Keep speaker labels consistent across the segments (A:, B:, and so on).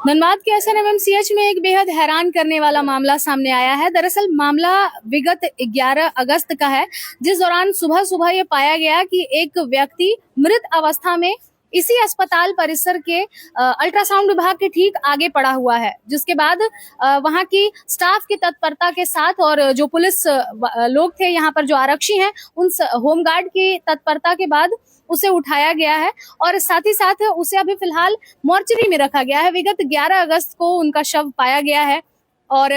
A: धनबाद के एसएनएमएमसीएच में एक बेहद हैरान करने वाला मामला सामने आया है। दरअसल मामला विगत 11 अगस्त का है, जिस दौरान सुबह सुबह ये पाया गया कि एक व्यक्ति मृत अवस्था में इसी अस्पताल परिसर के अल्ट्रासाउंड विभाग के ठीक आगे पड़ा हुआ है। जिसके बाद वहां की स्टाफ की तत्परता के साथ और जो पुलिस लोग थे, यहाँ पर जो आरक्षी हैं, उन होमगार्ड की तत्परता के बाद उसे उठाया गया है और साथ ही साथ उसे अभी फिलहाल मॉर्चरी में रखा गया है। विगत 11 अगस्त को उनका शव पाया गया है और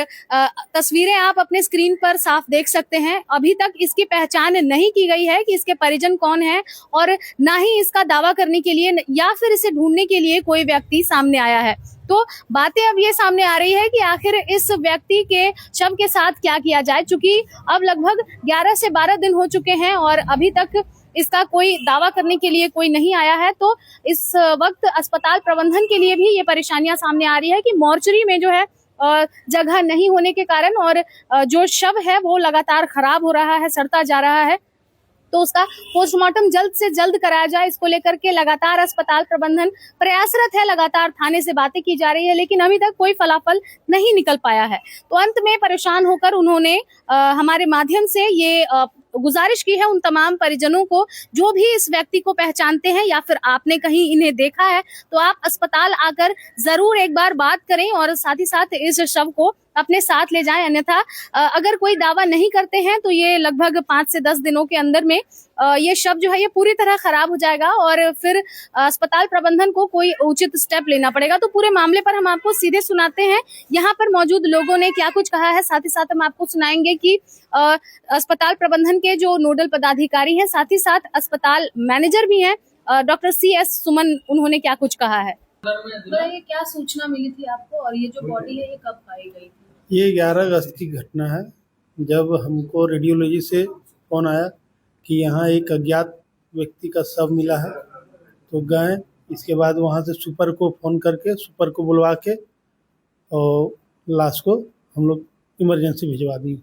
A: तस्वीरें आप अपने स्क्रीन पर साफ देख सकते हैं। अभी तक इसकी पहचान नहीं की गई है कि इसके परिजन कौन है और ना ही इसका दावा करने के लिए या फिर इसे ढूंढने के लिए कोई व्यक्ति सामने आया है। तो बातें अब ये सामने आ रही है कि आखिर इस व्यक्ति के शव के साथ क्या किया जाए, चूंकि अब लगभग 11 से 12 दिन हो चुके हैं और अभी तक इसका कोई दावा करने के लिए कोई नहीं आया है। तो इस वक्त अस्पताल प्रबंधन के लिए भी ये परेशानियां सामने आ रही है कि मॉर्चरी में जो है जगह नहीं होने के कारण और जो शव है वो लगातार खराब हो रहा है, सड़ता जा रहा है। तो उसका पोस्टमार्टम जल्द से जल्द कराया जाए, इसको लेकर के लगातार अस्पताल प्रबंधन प्रयासरत है। लगातार थाने से बातें की जा रही है, लेकिन अभी तक कोई फलाफल नहीं निकल पाया है। तो अंत में परेशान होकर उन्होंने हमारे माध्यम से ये गुजारिश की है उन तमाम परिजनों को, जो भी इस व्यक्ति को पहचानते हैं या फिर आपने कहीं इन्हें देखा है, तो आप अस्पताल आकर जरूर एक बार बात करें और साथ ही साथ इस शव को अपने साथ ले जाएं। अन्यथा अगर कोई दावा नहीं करते हैं तो ये लगभग 5 से 10 दिनों के अंदर में ये शव जो है ये पूरी तरह खराब हो जाएगा और फिर अस्पताल प्रबंधन को कोई उचित स्टेप लेना पड़ेगा। तो पूरे मामले पर हम आपको सीधे सुनाते हैं यहाँ पर मौजूद लोगों ने क्या कुछ कहा है। साथ ही साथ हम आपको सुनाएंगे कि अस्पताल प्रबंधन के जो नोडल पदाधिकारी हैं, साथ ही साथ अस्पताल मैनेजर भी हैं, डॉक्टर CS सुमन, उन्होंने क्या कुछ कहा है। तो ये क्या सूचना मिली थी आपको और ये जो बॉडी है ये कब पाई गई थी?
B: ये 11 अगस्त की घटना है, जब हमको रेडियोलॉजी से फ़ोन आया कि यहाँ एक अज्ञात व्यक्ति का शव मिला है। तो गए, इसके बाद वहाँ से सुपर को फ़ोन करके सुपर को बुलवा के और लाश को हम लोग इमरजेंसी भिजवा दी।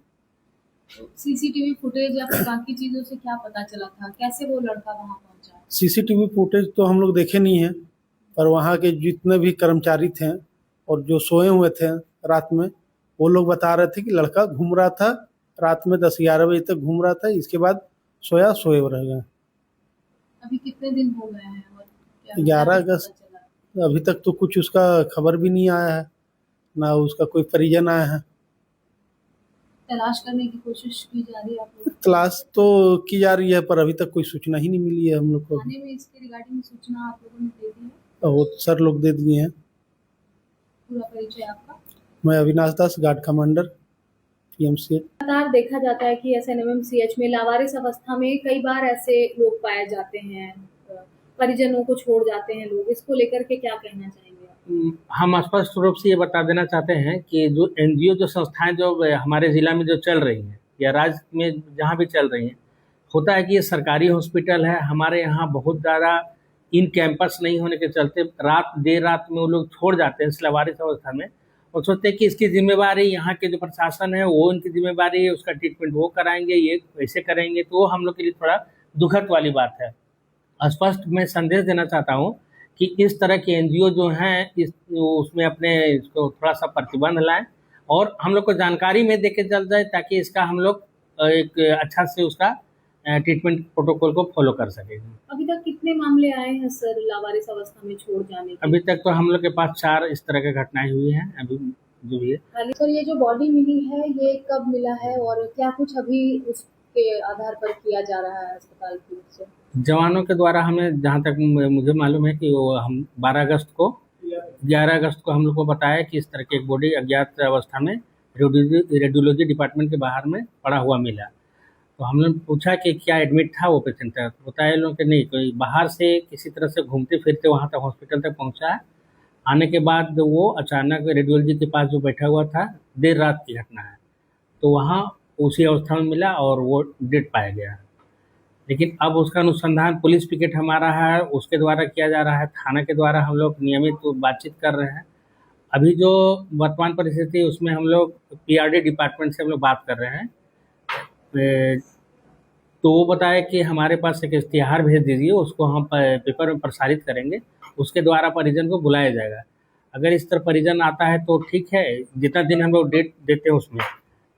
A: सीसीटीवी फुटेज या फिर बाकी चीजों से क्या पता चला था, कैसे वो लड़का वहां पहुंचा?
B: सीसीटीवी फुटेज तो हम लोग देखे नहीं हैं, पर वहाँ के जितने भी कर्मचारी थे और जो सोए हुए थे रात में, वो लोग बता रहे थे कि लड़का घूम रहा था रात में 10-11 बजे तक घूम रहा था। इसके बाद सोए रह गए।
A: अभी कितने दिन हो गए हैं और
B: 11 अगस्त अभी तक तो कुछ उसका खबर भी नहीं आया है, ना उसका कोई परिजन आया है।
A: तलाश करने की कोशिश की जा रही है? आप लोग
B: तलाश तो की जा रही है, पर अभी तक कोई सूचना ही नहीं मिली है हम लोग को।
A: थाने में इसके रिगार्डिंग सूचना आप लोगों ने दे दी है?
B: वो सर लोग दे दिए हैं।
A: पूरा परिचय आपका?
B: मैं अविनाश दास, गार्ड कमांडर, PMC।
A: लगातार देखा जाता है कि SNMMCH में लावारिस अवस्था में कई बार ऐसे लोग पाए जाते हैं, परिजनों को छोड़ जाते हैं लोग, इसको लेकर के क्या कहना चाहेंगे?
C: हम स्पष्ट रूप से ये बता देना चाहते हैं कि जो NGO जो संस्थाएं जो हमारे ज़िला में जो चल रही हैं या राज्य में जहाँ भी चल रही हैं, होता है कि ये सरकारी हॉस्पिटल है। हमारे यहाँ बहुत ज़्यादा इन कैंपस नहीं होने के चलते देर रात में वो लोग छोड़ जाते हैं इस लावारिस अवस्था में और सोचते हैं कि इसकी जिम्मेवारी यहाँ के जो प्रशासन है वो इनकी जिम्मेवारी है, उसका ट्रीटमेंट वो कराएंगे, ये ऐसे करेंगे। तो वो हम लोग के लिए थोड़ा दुखद वाली बात है। स्पष्ट मैं संदेश देना चाहता हूँ कि इस तरह के NGO जो हैं उसमें अपने इसको थोड़ा सा प्रतिबंध लाएं और हम लोग को जानकारी में देके चल जाए, ताकि इसका हम लोग एक अच्छा से उसका ट्रीटमेंट प्रोटोकॉल को फॉलो कर सकें।
A: अभी तक कितने मामले आए हैं सर लावारिस अवस्था में छोड़ जाने के?
C: अभी तक तो हम लोग के पास 4 इस तरह की घटनाएं हुई हैं अभी जो भी है।
A: सर ये जो बॉडी मिली है ये कब मिला है और क्या कुछ अभी उसके आधार पर किया जा रहा है अस्पताल की ओर से?
C: जवानों के द्वारा हमें जहाँ तक मुझे मालूम है कि वो हम 11 अगस्त को हम लोग को बताया कि इस तरह की एक बॉडी अज्ञात अवस्था में रेडियोलॉजी डिपार्टमेंट के बाहर में पड़ा हुआ मिला। तो हमने पूछा कि क्या एडमिट था वो पेशेंट? तो बताया लोगों कि नहीं, कोई बाहर से किसी तरह से घूमते फिरते वहाँ तक हॉस्पिटल तक पहुँचा है। आने के बाद वो अचानक रेडियोलॉजी के पास जो बैठा हुआ था, देर रात की घटना है, तो वहाँ उसी अवस्था में मिला और वो डेड पाया गया। लेकिन अब उसका अनुसंधान पुलिस पिकेट हमारा है उसके द्वारा किया जा रहा है, थाना के द्वारा हम लोग नियमित बातचीत कर रहे हैं। अभी जो वर्तमान परिस्थिति है उसमें हम लोग PRD डिपार्टमेंट से हम लोग बात कर रहे हैं। तो वो बताया कि हमारे पास एक इश्तिहार भेज दीजिए, उसको हम पेपर में प्रसारित करेंगे, उसके द्वारा परिजन को बुलाया जाएगा। अगर इस तरह परिजन आता है तो ठीक है, जितना दिन हम लोग डेट देते हैं उसमें,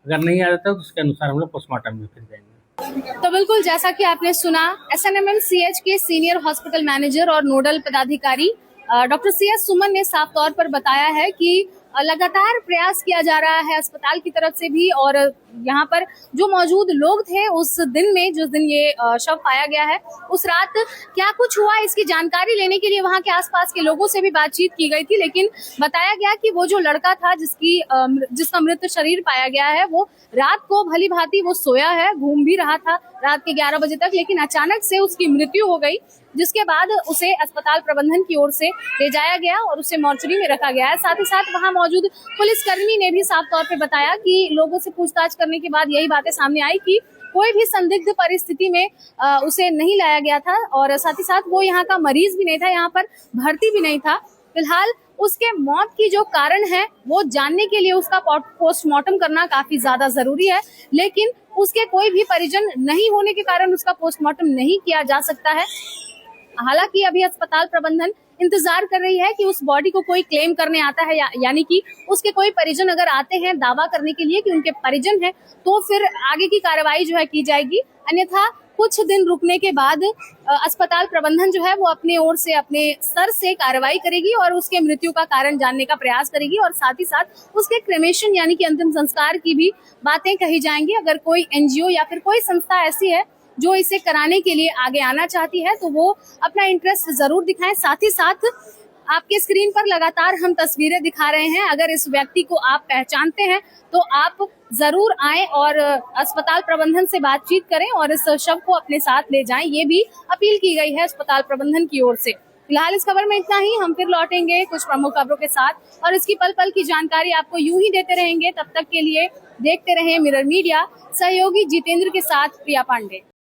C: अगर नहीं आ जाता तो उसके अनुसार हम लोग पोस्टमार्टम में फिर जाएंगे।
A: तो बिल्कुल जैसा कि आपने सुना, SNMMCH के सीनियर हॉस्पिटल मैनेजर और नोडल पदाधिकारी डॉक्टर CS सुमन ने साफ तौर पर बताया है कि लगातार प्रयास किया जा रहा है अस्पताल की तरफ से भी, और यहाँ पर जो मौजूद लोग थे उस दिन में, जिस दिन ये शव पाया गया है, उस रात क्या कुछ हुआ इसकी जानकारी लेने के लिए वहाँ के आसपास के लोगों से भी बातचीत की गई थी। लेकिन बताया गया कि वो जो लड़का था जिसका मृत शरीर पाया गया है, वो रात को भली भांति वो सोया है, घूम भी रहा था रात के 11 बजे तक, लेकिन अचानक से उसकी मृत्यु हो गई, जिसके बाद उसे अस्पताल प्रबंधन की ओर से ले जाया गया और उसे मॉर्चरी में रखा गया है। साथ ही साथ वहां मौजूद पुलिसकर्मी ने भी साफ तौर पे बताया कि लोगों से पूछताछ करने के बाद यही बातें सामने आई कि कोई भी संदिग्ध परिस्थिति में उसे नहीं लाया गया था, और साथ ही साथ वो यहाँ का मरीज भी नहीं था, यहाँ पर भर्ती भी नहीं था। फिलहाल उसके मौत की जो कारण है वो जानने के लिए उसका पोस्टमार्टम करना काफी ज्यादा जरूरी है, लेकिन उसके कोई भी परिजन नहीं होने के कारण उसका पोस्टमार्टम नहीं किया जा सकता है। हालांकि अभी अस्पताल प्रबंधन इंतजार कर रही है कि उस बॉडी को कोई क्लेम करने आता है, यानी कि उसके कोई परिजन अगर आते हैं दावा करने के लिए कि उनके परिजन हैं, तो फिर आगे की कार्रवाई जो है की जाएगी। अन्यथा कुछ दिन रुकने के बाद अस्पताल प्रबंधन जो है वो अपने ओर से, अपने स्तर से कार्रवाई करेगी और उसके मृत्यु का कारण जानने का प्रयास करेगी, और साथ ही साथ उसके क्रेमेशन यानी कि अंतिम संस्कार की भी बातें कही जाएंगी। अगर कोई NGO या फिर कोई संस्था ऐसी है जो इसे कराने के लिए आगे आना चाहती है तो वो अपना इंटरेस्ट जरूर दिखाएं। साथ ही साथ आपके स्क्रीन पर लगातार हम तस्वीरें दिखा रहे हैं, अगर इस व्यक्ति को आप पहचानते हैं तो आप जरूर आएं और अस्पताल प्रबंधन से बातचीत करें और इस शव को अपने साथ ले जाएं, ये भी अपील की गई है अस्पताल प्रबंधन की ओर से। फिलहाल इस खबर में इतना ही, हम फिर लौटेंगे कुछ प्रमुख खबरों के साथ और इसकी पल पल की जानकारी आपको यूं ही देते रहेंगे। तब तक के लिए देखते रहें मिरर मीडिया। सहयोगी जितेंद्र के साथ प्रिया पांडे।